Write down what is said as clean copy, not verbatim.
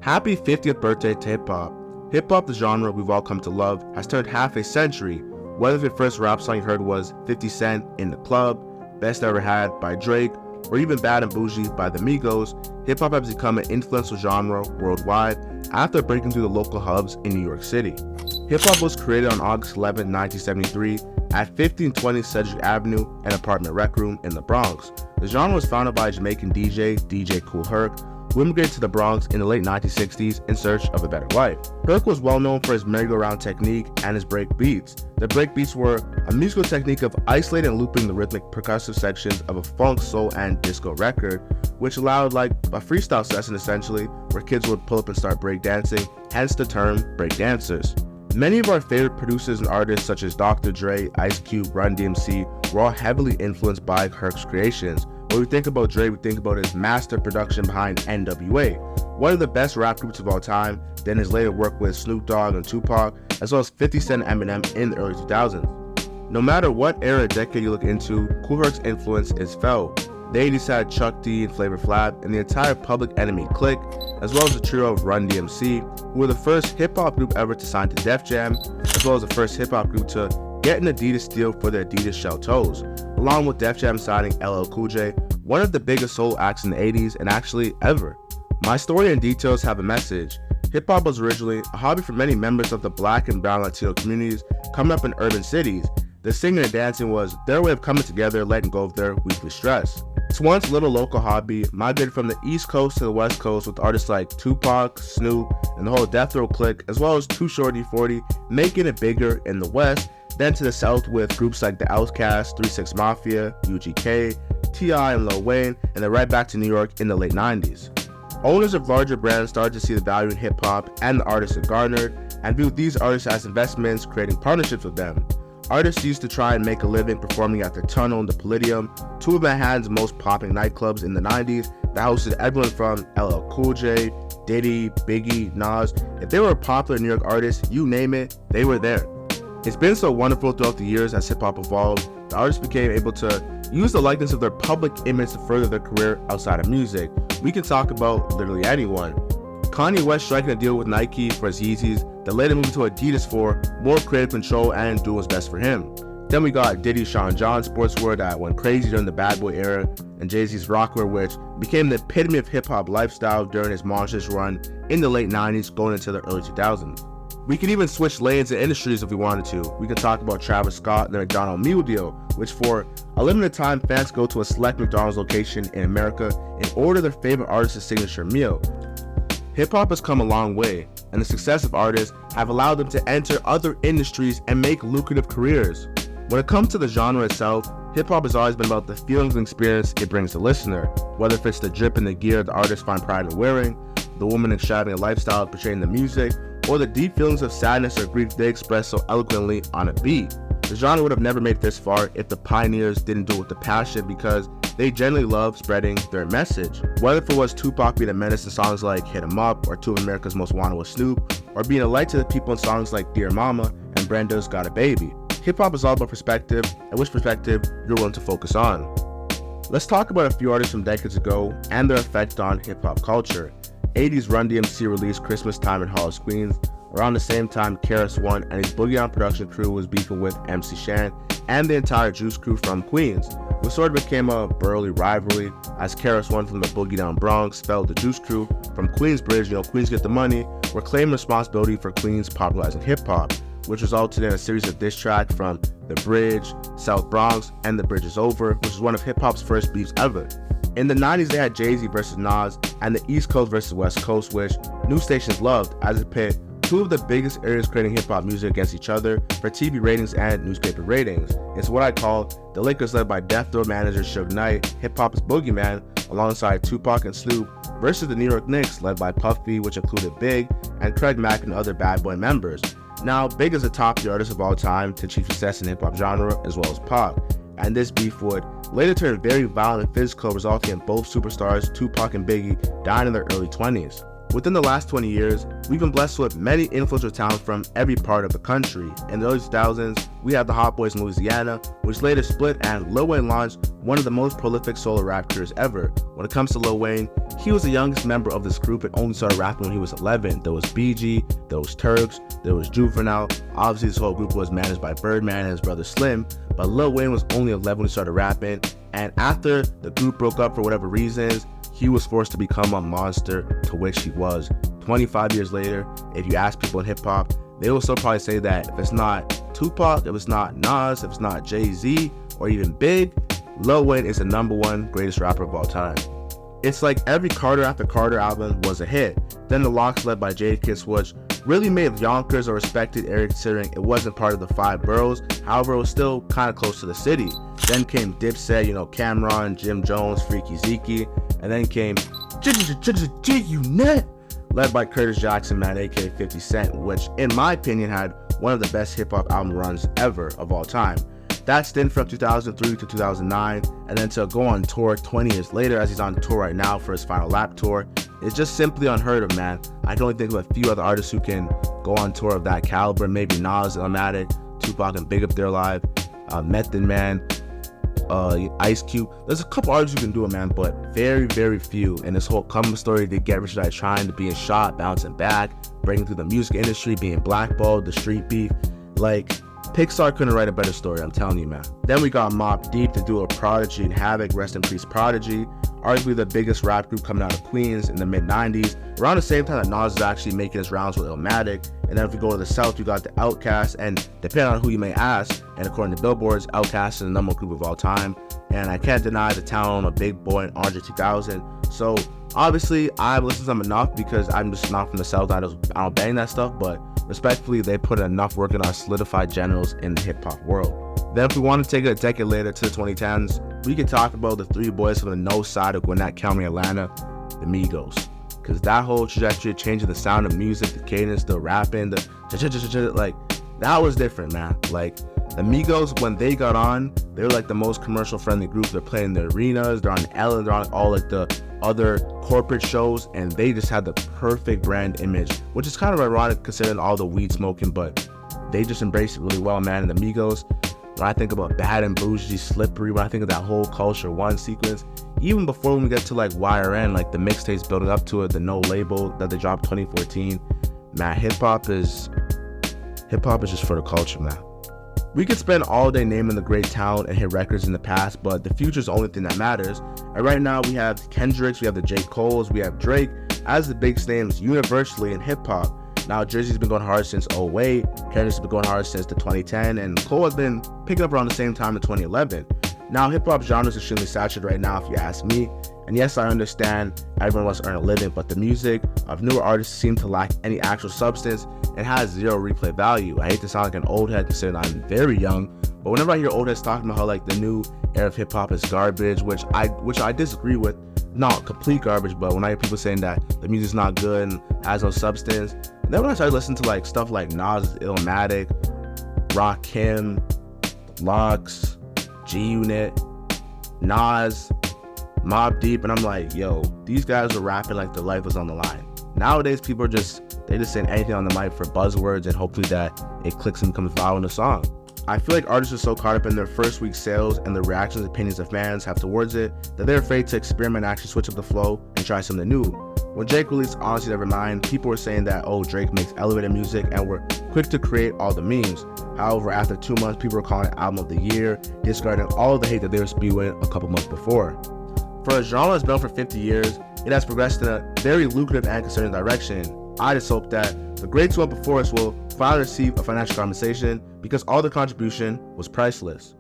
Happy 50th birthday to hip-hop. Hip-hop, the genre we've all come to love, has turned half a century. Whether the first rap song you heard was 50 Cent, In the Club, Best Ever Had by Drake, or even Bad and Bougie by the Migos, hip-hop has become an influential genre worldwide after breaking through the local hubs in New York City. Hip-hop was created on August 11, 1973 at 1520 Cedric Avenue, an apartment rec room in the Bronx. The genre was founded by Jamaican DJ Kool Herc, who immigrated to the Bronx in the late 1960s in search of a better life. Herc was well known for his merry-go-round technique and his break beats. The break beats were a musical technique of isolating and looping the rhythmic percussive sections of a funk, soul, and disco record, which allowed like a freestyle session essentially, where kids would pull up and start breakdancing, hence the term breakdancers. Many of our favorite producers and artists such as Dr. Dre, Ice Cube, Run DMC were all heavily influenced by Herc's creations. When we think about Dre, we think about his master production behind NWA, one of the best rap groups of all time, then his later work with Snoop Dogg and Tupac, as well as 50 Cent and Eminem in the early 2000s. No matter what era or decade you look into, Kool Herc's influence is felt. The 80s had Chuck D and Flavor Flav and the entire Public Enemy clique, as well as the trio of Run DMC, who were the first hip-hop group ever to sign to Def Jam, as well as the first hip-hop group to get an Adidas deal for their Adidas shell toes, along with Def Jam signing LL Cool J, one of the biggest soul acts in the 80s and actually ever. My story and details have a message. Hip-hop was originally a hobby for many members of the Black and Brown Latino communities coming up in urban cities. The singing and dancing was their way of coming together, letting go of their weekly stress. This once little local hobby migrated from the East Coast to the West Coast with artists like Tupac, Snoop, and the whole Death Row clique, as well as Too Short E40, making it bigger in the West, then to the South with groups like the Outkast, 3 6 Mafia, UGK, T.I. and Lil Wayne, and then right back to New York in the late 90s. Owners of larger brands started to see the value in hip-hop and the artists it garnered, and viewed these artists as investments, creating partnerships with them. Artists used to try and make a living performing at the Tunnel and the Palladium, two of Manhattan's most popping nightclubs in the 90s that hosted everyone from LL Cool J, Diddy, Biggie, Nas. If they were a popular New York artist, you name it, they were there. It's been so wonderful throughout the years as hip-hop evolved. The artists became able to use the likeness of their public image to further their career outside of music. We can talk about literally anyone. Kanye West striking a deal with Nike for his Yeezys, that later moved to Adidas for more creative control and doing what's best for him. Then we got Diddy's Sean John sportswear that went crazy during the Bad Boy era, and Jay-Z's Rockwear, which became the epitome of hip-hop lifestyle during his monstrous run in the late 90s going into the early 2000s. We could even switch lanes and industries if we wanted to. We could talk about Travis Scott and the McDonald's meal deal, which for a limited time fans go to a select McDonald's location in America and order their favorite artist's signature meal. Hip-hop has come a long way, and the success of artists have allowed them to enter other industries and make lucrative careers. When it comes to the genre itself, hip-hop has always been about the feelings and experience it brings the listener, whether it's the drip and the gear the artists find pride in wearing, the woman extravagant lifestyle portrayed in the music, or the deep feelings of sadness or grief they express so eloquently on a beat. The genre would have never made it this far if the pioneers didn't do it with the passion, because they generally love spreading their message. Whether it was Tupac being a menace in songs like Hit 'Em Up or Two of America's Most Wanted with Snoop, or being a light to the people in songs like Dear Mama and Brenda's Got a Baby. Hip-hop is all about perspective, and which perspective you're willing to focus on. Let's talk about a few artists from decades ago and their effect on hip-hop culture. 80s Run DMC released Christmas Time in Hollis, Queens. Around the same time, KRS-One and his Boogie Down production crew was beefing with MC Shan and the entire Juice Crew from Queens, which sort of became a burly rivalry as KRS-One from the Boogie Down Bronx felt the Juice Crew from Queensbridge, Queens Get the Money, were claiming responsibility for Queens popularizing hip-hop, which resulted in a series of diss tracks from The Bridge, South Bronx, and The Bridge Is Over, which was one of hip-hop's first beefs ever. In the 90s, they had Jay-Z versus Nas and the East Coast versus West Coast, which news stations loved as it pit two of the biggest areas creating hip-hop music against each other for TV ratings and newspaper ratings. It's what I call the Lakers led by Death Row manager Suge Knight, hip-hop's boogeyman, alongside Tupac and Snoop, versus the New York Knicks led by Puffy, which included Big, and Craig Mack and other Bad Boy members. Now, Big is a top-tier artist of all time to achieve success in the hip-hop genre as well as pop, and this beef would later turn very violent and physical, resulting in both superstars, Tupac and Biggie, dying in their early 20s. Within the last 20 years, we've been blessed with many influential talents from every part of the country. In the early 2000s, we had the Hot Boys in Louisiana, which later split, and Lil Wayne launched one of the most prolific solo rap careers ever. When it comes to Lil Wayne, he was the youngest member of this group and only started rapping when he was 11. There was BG, there was Turks, there was Juvenile. Obviously, this whole group was managed by Birdman and his brother Slim, but Lil Wayne was only 11 when he started rapping, and after the group broke up for whatever reasons, he was forced to become a monster, to which he was. 25 years later, if you ask people in hip-hop, they will still probably say that if it's not Tupac, if it's not Nas, if it's not Jay-Z, or even Big, Lil Wayne is the #1 greatest rapper of all time. It's like every Carter after Carter album was a hit. Then the Locks, led by Jadakiss, which really made Yonkers a respected area considering it wasn't part of the 5 boroughs. However, it was still kind of close to the city. Then came Dipset, Cameron, Jim Jones, Freaky Zeke, and then came G-Unit, led by Curtis Jackson, man, aka 50 Cent, which in my opinion had one of the best hip-hop album runs ever of all time. That stint from 2003 to 2009, and then to go on tour 20 years later, as he's on tour right now for his final lap tour, is just simply unheard of, man. I can only think of a few other artists who can go on tour of that caliber. Maybe Nas, Illmatic, Tupac and Big if they're alive, Method Man, Ice Cube. There's a couple artists who can do it, man, but very, very few. And this whole come story, they get rich by trying to being shot, bouncing back, breaking through the music industry, being blackballed, the street beef. Like, Pixar couldn't write a better story, I'm telling you, man. Then we got Mobb Deep to do a Prodigy and Havoc, rest in peace Prodigy, arguably the biggest rap group coming out of Queens in the mid-90s, around the same time that Nas is actually making his rounds with Illmatic. And then if we go to the South, you got the Outkast, and depending on who you may ask, and according to Billboard's, Outkast is the #1 group of all time. And I can't deny the talent of Big Boy and Andre 2000. So obviously, I've listened to them enough because I'm just not from the South. I don't bang that stuff, but respectfully, they put enough work in our solidified generals in the hip-hop world. Then if we want to take it a decade later to the 2010s, we could talk about the 3 boys from the no side of Gwinnett County, Atlanta, the Migos. Because that whole trajectory, changing the sound of music, the cadence, the rapping, like, that was different, man. Like, the Migos, when they got on, they were like the most commercial friendly group. They're playing the arenas, they're on Ellen, they're on all like the other corporate shows, and they just had the perfect brand image, which is kind of ironic considering all the weed smoking, but they just embraced it really well, man. And the Migos, when I think about Bad and Bougie, Slippery, when I think of that whole Culture One sequence, even before when we get to like YRN, like the mixtapes building up to it, the No Label that they dropped 2014, man, hip-hop is just for the culture, man. We could spend all day naming the great talent and hit records in the past, but the future is the only thing that matters. And right now we have Kendricks, we have the J. Coles, we have Drake as the biggest names universally in hip-hop. Now Jersey's been going hard since 2008, Kendrick's been going hard since the 2010, and Cole has been picking up around the same time in 2011. Now hip-hop genre is extremely saturated right now if you ask me. And yes, I understand everyone wants to earn a living, but the music of newer artists seem to lack any actual substance and has zero replay value. I hate to sound like an old head considering I'm very young, but whenever I hear old heads talking about how like the new era of hip hop is garbage, which I disagree with, not complete garbage, but when I hear people saying that the music's not good and has no substance, and then when I started listening to like stuff like Nas, Illmatic, Rakim, Lux, G-Unit, Nas, Mobb Deep, and I'm like, yo, these guys are rapping like their life was on the line. Nowadays, people are just saying anything on the mic for buzzwords and hopefully that it clicks and becomes viral in the song. I feel like artists are so caught up in their first week sales and the reactions and opinions of fans have towards it that they're afraid to experiment and actually switch up the flow and try something new. When Drake released Honestly Nevermind, people were saying that, oh, Drake makes elevated music and were quick to create all the memes. However, after 2 months, people were calling it Album of the Year, discarding all of the hate that they were spewing a couple months before. For a genre that's been on for 50 years, it has progressed in a very lucrative and concerning direction. I just hope that the greats who went before us will finally receive a financial compensation because all their contribution was priceless.